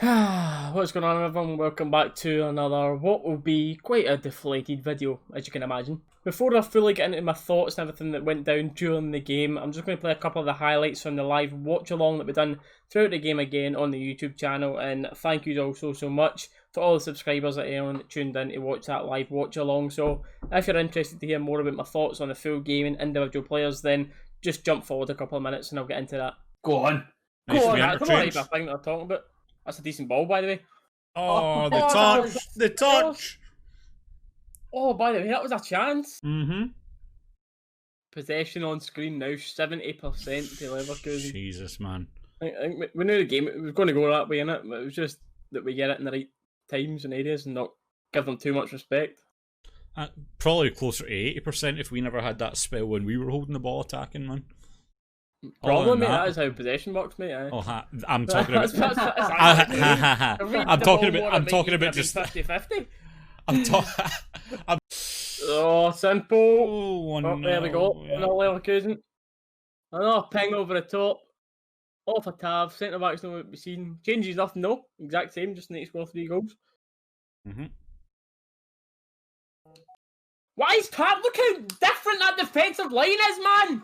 What's going on, everyone? Welcome back to another, what will be quite a deflated video, as you can imagine. Before I fully get into my thoughts and everything that went down during the game, I'm just going to play a couple of the highlights from the live watch-along that we've done throughout the game again on the YouTube channel, and thank you all so much to all the subscribers that tuned in to watch that live watch-along. So, if you're interested to hear more about my thoughts on the full game and individual players, then just jump forward a couple of minutes and I'll get into that. Go on. Go on, that's not even a thing that I'm talking about. That's a decent ball, by the way. Oh, the touch! The touch! Oh, by the way, that was a chance. Mm-hmm. Possession on screen now, 70% to Leverkusen. Jesus, man. I think we knew the game, it was going to go that way, innit? But it was just that we get it in the right times and areas and not give them too much respect. Probably closer to 80% if we never had that spell when we were holding the ball attacking, man. Problem, mate, that is how possession works, mate. Oh, I'm talking about. I'm talking about just 50-50. Oh, simple. Oh, no. There we go. Yeah. No Leverkusen. Another ping over the top. Off a Tav. Centre back's not what we've seen. Changes nothing, no. Exact same, just need to score 3 goals. Mm-hmm. Why is Tav? Look how different that defensive line is, man.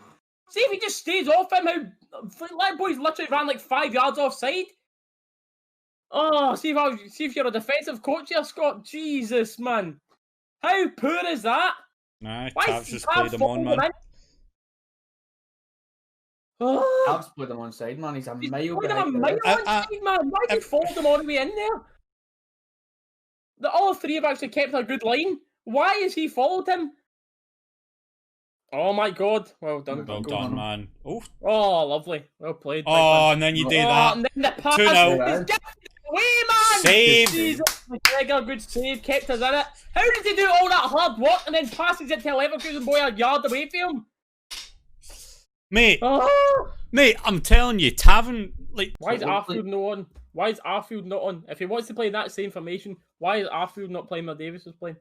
See if he just stays off him, how that boy's literally ran like 5 yards offside. Oh, see if you're a defensive coach here, Scott. Jesus, man. How poor is that? Nah, Why Tav's just played him on, man. Oh. Tav's played him on side, man. He's a mile Played him behind. a mile onside, man. Why did he fold him all the way in there? All three have actually kept a good line. Why has he followed him? Oh my god. Well done. Well done, man. Oh, lovely. Well played. Oh, and then you do that. And then the pass 2-0. is gifted away, man. Save. Jesus, McGregor, good save. Kept us in it. How did he do all that hard work and then passes it to a Leverkusen boy a yard away from him? Mate, Oh. mate, I'm telling you, Tavern, like... Why is Arfield not on? Why is Arfield not on? If he wants to play in that same formation, why is Arfield not playing where Davis is playing?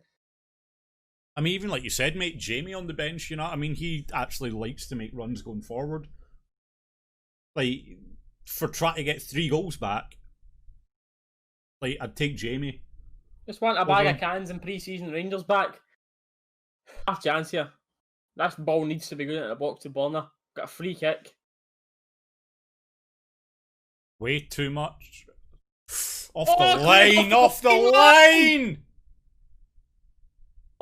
I mean, even like you said, mate, Jamie on the bench, you know what I mean? He actually likes to make runs going forward. Like, for trying to get 3 goals back, like, I'd take Jamie. Just want a bag of cans and pre-season Rangers back. Half chance here. This ball needs to be going into the box to Borna. Got a free kick. Way too much. Off the line! Off the line!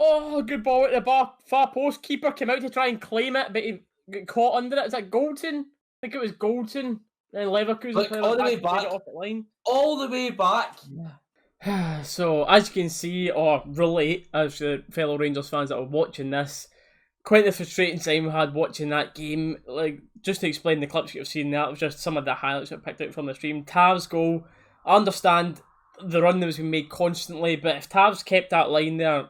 Oh, good ball at the far post. Keeper came out to try and claim it, but he got caught under it. Is that Goldson? I think it was Goldson. Then Leverkusen Look, all the way back. Off the line. All the way back. So, as you can see, or relate, as the fellow Rangers fans that are watching this, quite the frustrating time we had watching that game. Like, just to explain the clips you've seen, that was just some of the highlights I picked out from the stream. Tav's goal, I understand the run that was being made constantly, but if Tav's kept that line there,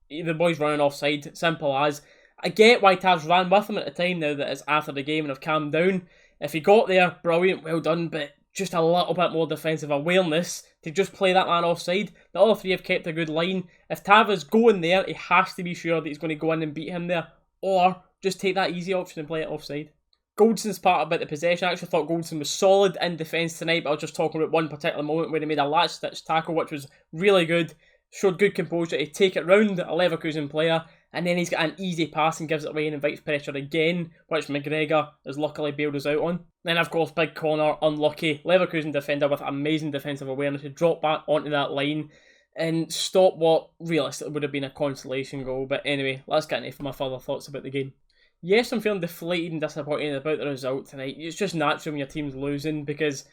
the boy's running offside, simple as. I get why Tav's ran with him at the time now that it's after the game and have calmed down. If he got there, brilliant, well done, but just a little bit more defensive awareness to just play that man offside. The other three have kept a good line. If Tav is going there, he has to be sure that he's going to go in and beat him there, or just take that easy option and play it offside. Goldson's part about the possession. I actually thought Goldson was solid in defence tonight, but I was just talking about one particular moment where he made a last-ditch tackle, which was really good. Showed good composure to take it round a Leverkusen player, and then he's got an easy pass and gives it away and invites pressure again, which McGregor has luckily bailed us out on. Then, of course, big corner, unlucky. Leverkusen defender with amazing defensive awareness to drop back onto that line and stop what realistically would have been a consolation goal. But anyway, let's get into my further thoughts about the game. Yes, I'm feeling deflated and disappointed about the result tonight. It's just natural when your team's losing because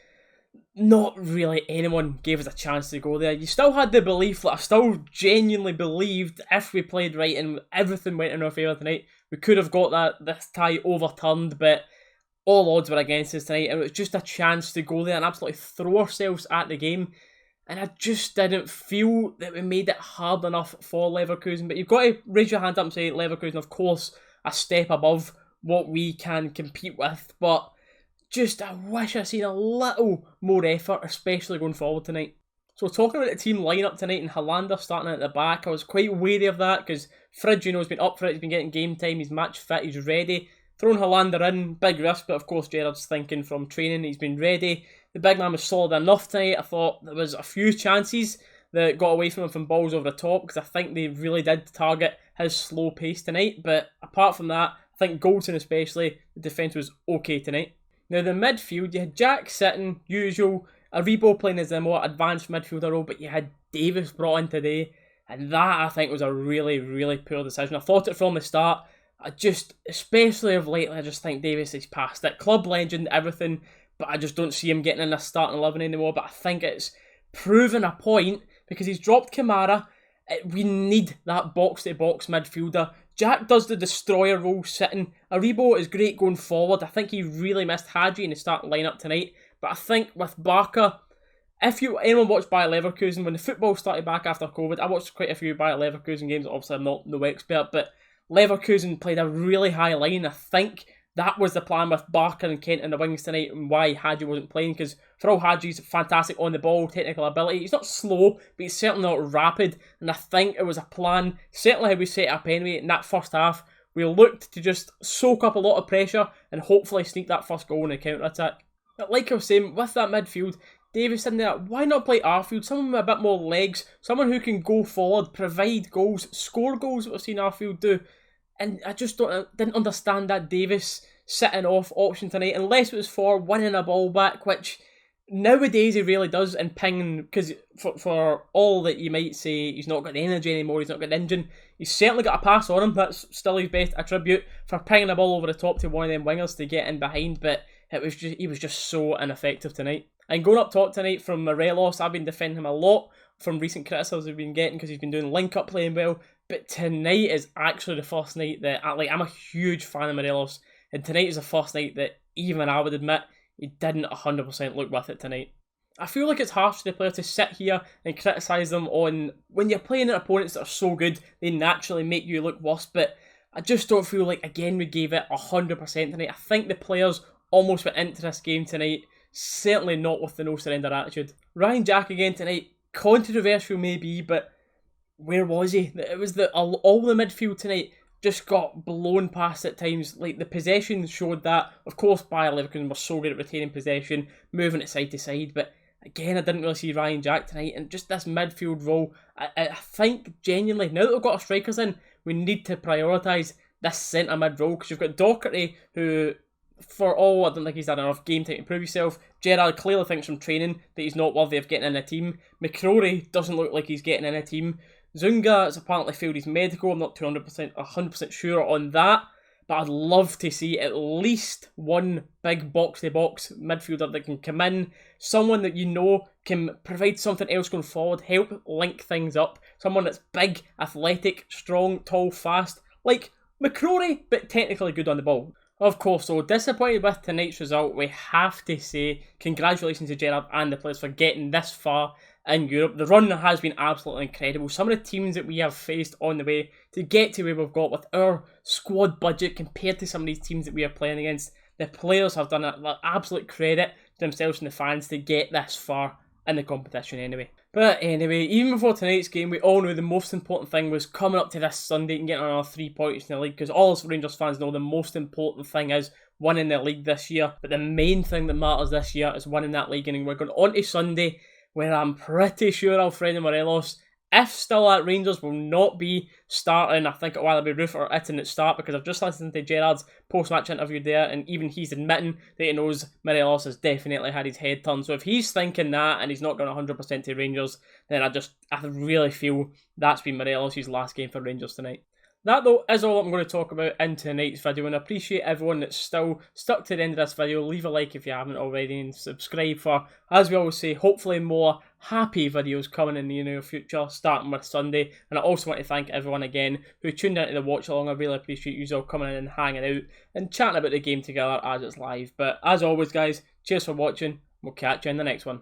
not really anyone gave us a chance to go there. You still had the belief that I still genuinely believed if we played right and everything went in our favour tonight, we could have got this tie overturned, but all odds were against us tonight, and it was just a chance to go there and absolutely throw ourselves at the game. And I just didn't feel that we made it hard enough for Leverkusen. But you've got to raise your hand up and say Leverkusen, of course, a step above what we can compete with, but just I wish I'd seen a little more effort, especially going forward tonight. So talking about the team lineup tonight and Hollander starting at the back, I was quite wary of that because Fridge, has been up for it, he's been getting game time, he's match fit, he's ready. Throwing Hollander in, big risk, but of course Gerard's thinking from training, he's been ready. the big man was solid enough tonight. I thought there was a few chances that got away from him from balls over the top, because I think they really did target his slow pace tonight. But apart from that, I think Goldson especially, the defence was okay tonight. Now the midfield, you had Jack sitting, usual, Aribo playing as a more advanced midfielder role, but you had Davis brought in today, and that I think was a really, really poor decision. I thought it from the start. I just, especially of lately, I just think Davis is past it. Club legend, everything, but I just don't see him getting in a starting 11 anymore. But I think it's proven a point, because he's dropped Kamara. We need that box-to-box midfielder. Jack does the destroyer role sitting. Aribo is great going forward. I think he really missed Hadji in the starting lineup tonight. But I think with Barca, if anyone watched Bayer Leverkusen, when the football started back after COVID, I watched quite a few Bayer Leverkusen games. Obviously, I'm not no expert, but Leverkusen played a really high line. I think that was the plan with Barker and Kent in the wings tonight, and why Hadji wasn't playing, because for all Hadji's fantastic on the ball, technical ability, he's not slow, but he's certainly not rapid, and I think it was a plan, certainly how we set it up anyway. In that first half, we looked to just soak up a lot of pressure and hopefully sneak that first goal in the counter-attack. But like I was saying, with that midfield, Davis in there, why not play Arfield? Someone with a bit more legs, someone who can go forward, provide goals, score goals, what we've seen Arfield do. And I just didn't understand that Davis sitting off option tonight, unless it was for winning a ball back, which nowadays he really does, and pinging, because for all that you might say he's not got the energy anymore, he's not got the engine, he's certainly got a pass on him. That's still his best attribute, for pinging a ball over the top to one of them wingers to get in behind, but he was just so ineffective tonight. And going up top tonight from Morelos, I've been defending him a lot from recent criticisms we've been getting, because he's been doing link-up playing well, but tonight is actually the first night that, I'm a huge fan of Morelos, and tonight is the first night that even I would admit he didn't 100% look with it tonight. I feel like it's harsh to the player to sit here and criticise them on, when you're playing at opponents that are so good, they naturally make you look worse, but I just don't feel like, again, we gave it 100% tonight. I think the players almost went into this game tonight, certainly not with the no surrender attitude. Ryan Jack again tonight, controversial maybe, but where was he? It was all the midfield tonight just got blown past at times. Like, the possession showed that. Of course, Bayer Leverkusen were so good at retaining possession, moving it side to side, but again, I didn't really see Ryan Jack tonight, and just this midfield role, I think genuinely, now that we've got our strikers in, we need to prioritise this centre mid role, because you've got Doherty, who, for all, I don't think he's had enough game time to prove himself. Gerrard clearly thinks from training that he's not worthy of getting in a team. McCrory doesn't look like he's getting in a team. Zunga has apparently failed his medical. I'm not 100% sure on that, but I'd love to see at least one big box-to-box midfielder that can come in, someone that you know can provide something else going forward, help link things up, someone that's big, athletic, strong, tall, fast, like McCrory, but technically good on the ball. Of course, so disappointed with tonight's result. We have to say congratulations to Gerrard and the players for getting this far in Europe. The run has been absolutely incredible. Some of the teams that we have faced on the way to get to where we've got with our squad budget compared to some of these teams that we are playing against, the players have done an absolute credit to themselves and the fans to get this far in the competition anyway. But anyway, even before tonight's game, we all knew the most important thing was coming up to this Sunday and getting another 3 points in the league, because all us Rangers fans know the most important thing is winning the league this year. But the main thing that matters this year is winning that league, and we're going on to Sunday, where I'm pretty sure Alfredo Morelos, if still at Rangers, will not be starting. I think it'll either be Roof or Itten at start, because I've just listened to Gerrard's post-match interview there, and even he's admitting that he knows Morelos has definitely had his head turned. So if he's thinking that and he's not going 100% to Rangers, then I really feel that's been Morelos' last game for Rangers tonight. That, though, is all I'm going to talk about in tonight's video, and I appreciate everyone that's still stuck to the end of this video. Leave a like if you haven't already, and subscribe for, as we always say, hopefully more happy videos coming in the near future, starting with Sunday. And I also want to thank everyone again who tuned into the watch along. I really appreciate you all coming in and hanging out and chatting about the game together as it's live. But as always, guys, cheers for watching. We'll catch you in the next one.